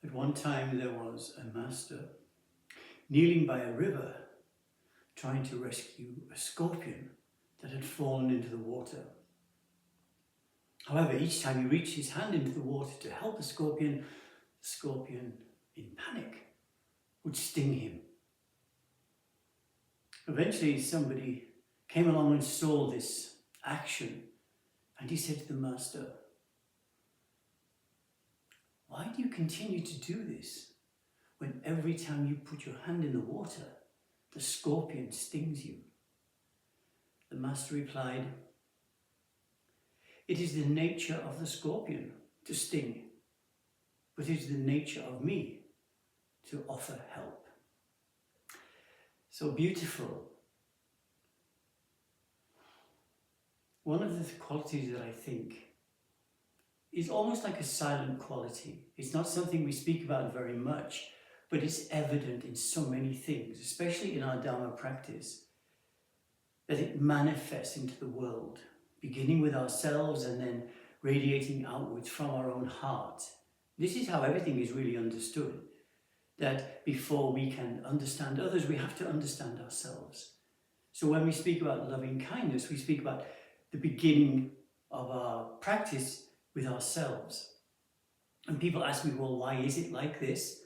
At one time there was a master kneeling by a river trying to rescue a scorpion that had fallen into the water. However, each time he reached his hand into the water to help the scorpion, in panic, would sting him. Eventually somebody came along and saw this action, and he said to the master, "Why do you continue to do this when every time you put your hand in the water, the scorpion stings you?" The master replied, "It is the nature of the scorpion to sting, but it is the nature of me to offer help." So beautiful. One of the qualities that I think is almost like a silent quality. It's not something we speak about very much, but it's evident in so many things, especially in our Dharma practice, that it manifests into the world, beginning with ourselves and then radiating outwards from our own heart. This is how everything is really understood, that before we can understand others, we have to understand ourselves. So when we speak about loving kindness, we speak about the beginning of our practice with ourselves. And people ask me, well, why is it like this?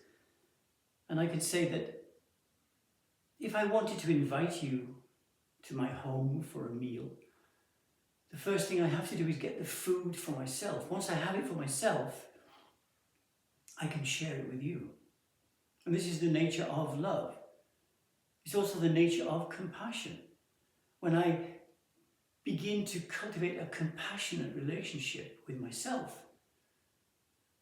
And I could say that if I wanted to invite you to my home for a meal, the first thing I have to do is get the food for myself. Once I have it for myself, I can share it with you. And this is the nature of love. It's also the nature of compassion. When I begin to cultivate a compassionate relationship with myself,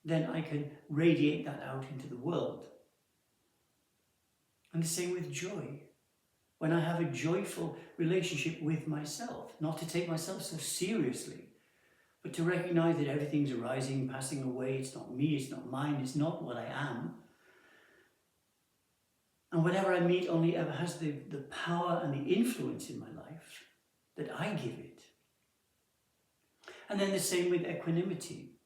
then I can radiate that out into the world. And the same with joy. When I have a joyful relationship with myself, not to take myself so seriously, but to recognize that everything's arising, passing away, it's not me, it's not mine, it's not what I am. And whatever I meet only ever has the power and the influence in my life that I give it. And then the same with equanimity,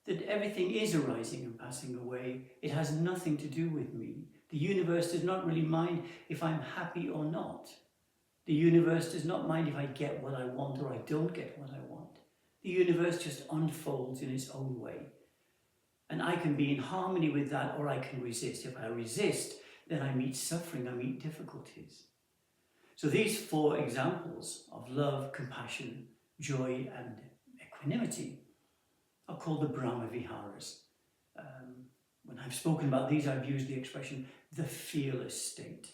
that everything is arising and passing away. It has nothing to do with me. The universe does not really mind if I'm happy or not. The universe does not mind if I get what I want or I don't get what I want. The universe just unfolds in its own way. And I can be in harmony with that, or I can resist. If I resist, then I meet suffering, I meet difficulties. So these 4 examples of love, compassion, joy, and equanimity are called the Brahma Viharas. When I've spoken about these, I've used the expression, the fearless state.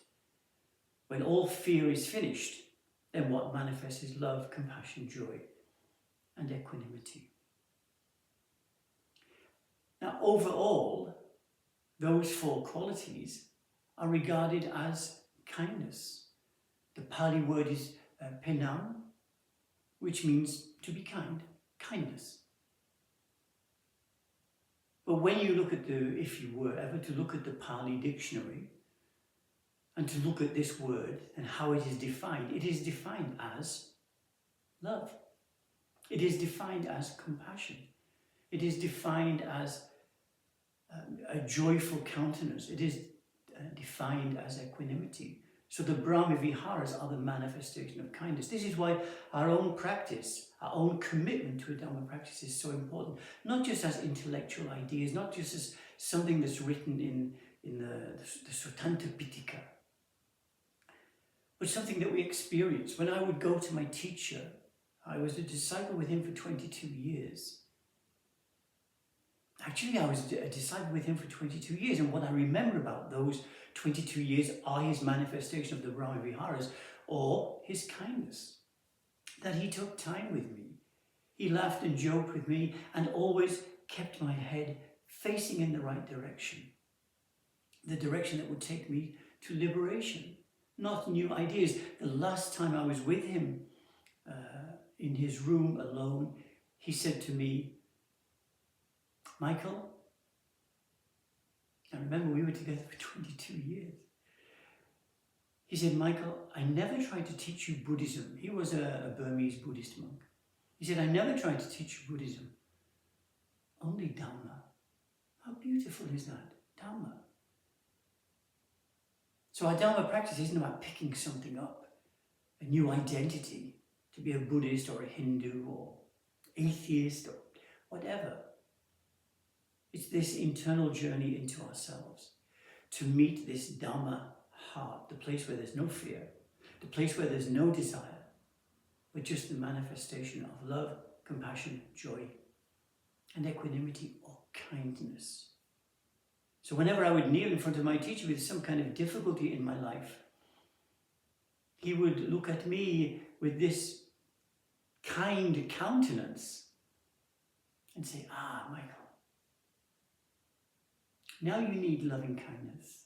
When all fear is finished, then what manifests is love, compassion, joy, and equanimity. Now, overall, those 4 qualities are regarded as kindness. The Pali word is penam, which means to be kind, kindness. But when you look at if you were ever to look at the Pali dictionary and to look at this word and how it is defined as love. It is defined as compassion. It is defined as a joyful countenance. It is defined as equanimity. So the Brahma Viharas are the manifestation of kindness. This is why our own practice, our own commitment to a Dhamma practice is so important. Not just as intellectual ideas, not just as something that's written in the Sutanta Pitaka, but something that we experience. When I would go to my teacher, I was a disciple with him for 22 years. Actually, I was a disciple with him for 22 years, and what I remember about those 22 years are his manifestation of the Brahma Viharas, or his kindness, that he took time with me. He laughed and joked with me and always kept my head facing in the right direction, the direction that would take me to liberation, not new ideas. The last time I was with him in his room alone, he said to me, "Michael," I remember we were together for 22 years. He said, "Michael, I never tried to teach you Buddhism." He was a Burmese Buddhist monk. He said, "I never tried to teach you Buddhism, only Dhamma." How beautiful. beautiful is that? Dharma. So our Dharma practice isn't about picking something up, a new identity, to be a Buddhist or a Hindu or atheist or whatever. It's this internal journey into ourselves to meet this Dhamma heart, the place where there's no fear, the place where there's no desire, but just the manifestation of love, compassion, joy, and equanimity or kindness. So whenever I would kneel in front of my teacher with some kind of difficulty in my life, he would look at me with this kind countenance and say, Michael, now you need loving kindness.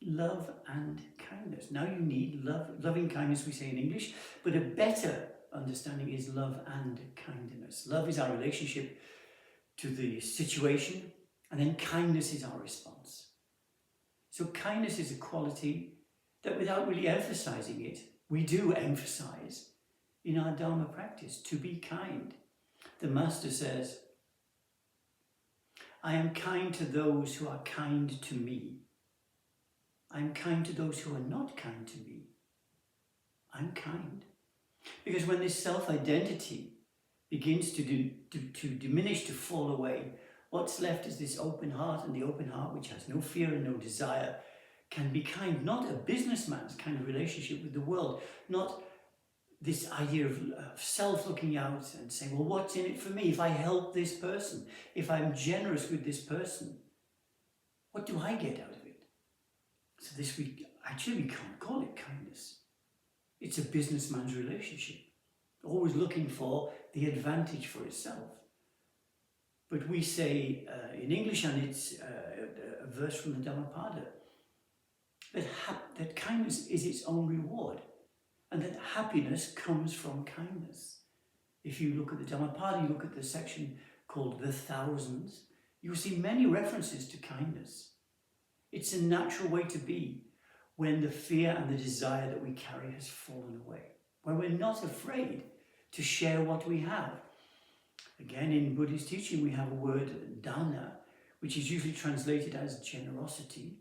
Love and kindness. Now you need loving kindness, we say in English, but a better understanding is love and kindness. Love is our relationship to the situation, and then kindness is our response. So kindness is a quality that, without really emphasizing it, we do emphasize in our Dharma practice, to be kind. The Master says, I am kind to those who are kind to me. I am kind to those who are not kind to me. I'm kind. Because when this self-identity begins to diminish, to fall away, what's left is this open heart, and the open heart, which has no fear and no desire, can be kind. Not a businessman's kind of relationship with the world, not this idea of self looking out and saying, well, what's in it for me? If I help this person, if I'm generous with this person, what do I get out of it? So this, we can't call it kindness. It's a businessman's relationship, always looking for the advantage for itself. But we say in English, and it's a verse from the Dhammapada, that kindness is its own reward, and that happiness comes from kindness. If you look at the Dhammapada, you look at the section called the Thousands, you see many references to kindness. It's a natural way to be when the fear and the desire that we carry has fallen away, when we're not afraid to share what we have. Again, in Buddhist teaching, we have a word, dana, which is usually translated as generosity.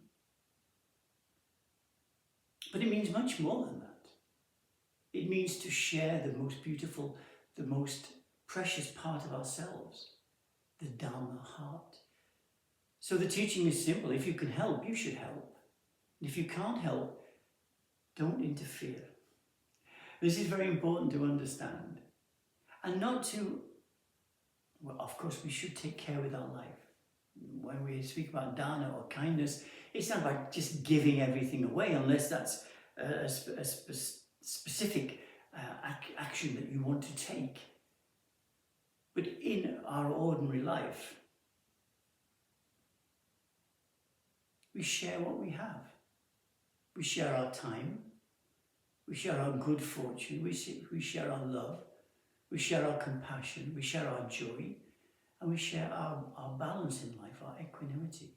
But it means much more than that. It means to share the most beautiful, the most precious part of ourselves, the Dharma heart. So the teaching is simple. If you can help, you should help. And if you can't help, don't interfere. This is very important to understand. And not to, well, of course, we should take care with our life. When we speak about dana or kindness, it's not about just giving everything away, unless that's a specific action that you want to take. But in our ordinary life, we share what we have. We share our time, we share our good fortune, we share our love, we share our compassion, we share our joy, and we share our balance in life, our equanimity.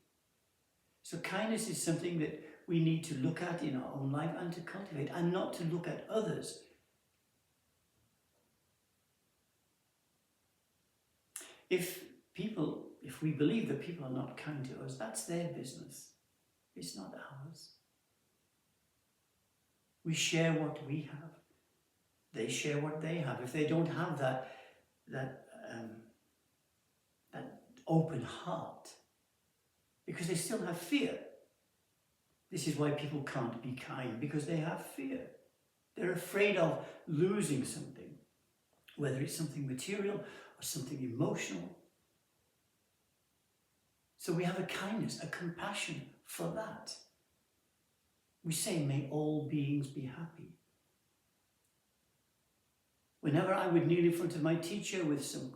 So kindness is something that we need to look at in our own life and to cultivate, and not to look at others. If we believe that people are not kind to us, that's their business. It's not ours. We share what we have. They share what they have. If they don't have that open heart, because they still have fear. This is why people can't be kind, because they have fear. They're afraid of losing something, whether it's something material or something emotional. So we have a kindness, a compassion for that. We say, may all beings be happy. Whenever I would kneel in front of my teacher with some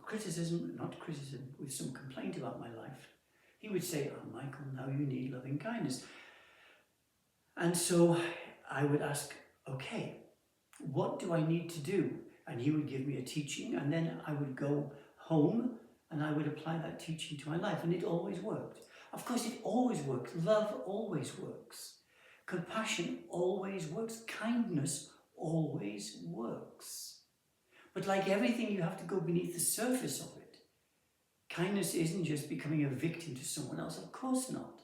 with some complaint about my life, he would say, oh, Michael, now you need loving kindness. And so I would ask, okay, what do I need to do? And he would give me a teaching, and then I would go home and I would apply that teaching to my life, and it always worked. Of course, it always works. Love always works. Compassion always works. Kindness always works. But like everything, you have to go beneath the surface of it. Kindness isn't just becoming a victim to someone else, of course not.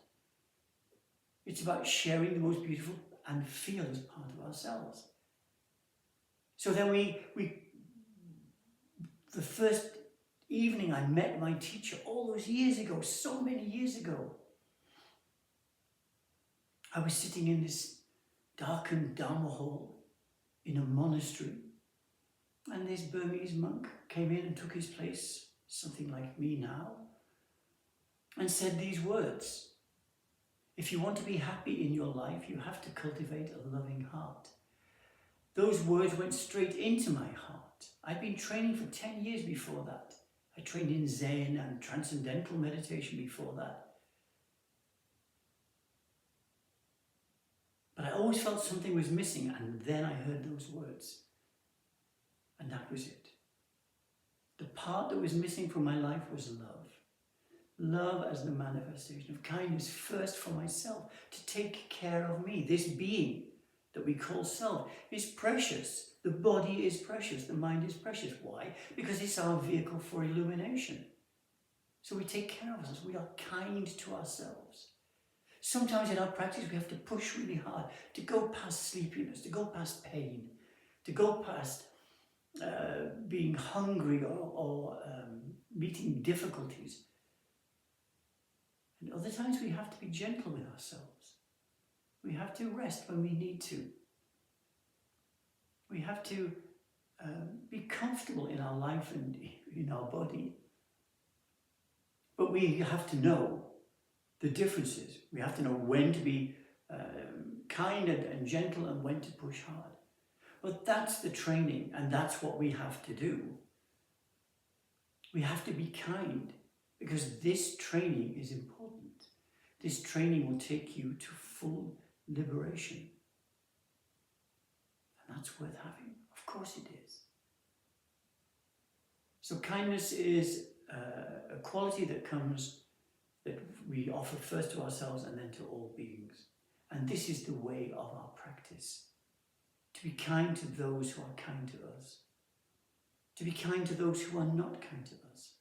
It's about sharing the most beautiful and fearless part of ourselves. So then the first evening I met my teacher all those years ago, so many years ago, I was sitting in this darkened Dharma hall in a monastery, and this Burmese monk came in and took his place, something like me now, and said these words: if you want to be happy in your life, you have to cultivate a loving heart. Those words went straight into my heart. I'd been training for 10 years before that. I trained in Zen and transcendental meditation before that. But I always felt something was missing, and then I heard those words. And that was it. The part that was missing from my life was love. Love as the manifestation of kindness, first for myself, to take care of me. This being that we call self is precious. The body is precious. The mind is precious. Why? Because it's our vehicle for illumination. So we take care of ourselves. We are kind to ourselves. Sometimes in our practice we have to push really hard to go past sleepiness, to go past pain, to go past being hungry or meeting difficulties. And other times we have to be gentle with ourselves. We have to rest when we need to. We have to be comfortable in our life and in our body. But we have to know the differences. We have to know when to be kind and gentle and when to push hard. But that's the training, and that's what we have to do. We have to be kind, because this training is important. This training will take you to full liberation. And that's worth having. Of course it is. So kindness is a quality that we offer first to ourselves and then to all beings. And this is the way of our practice. To be kind to those who are kind to us. To be kind to those who are not kind to us.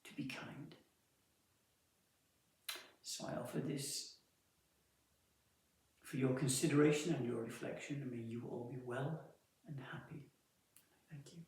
To be kind. So I offer this for your consideration and your reflection, and may you all be well and happy. Thank you.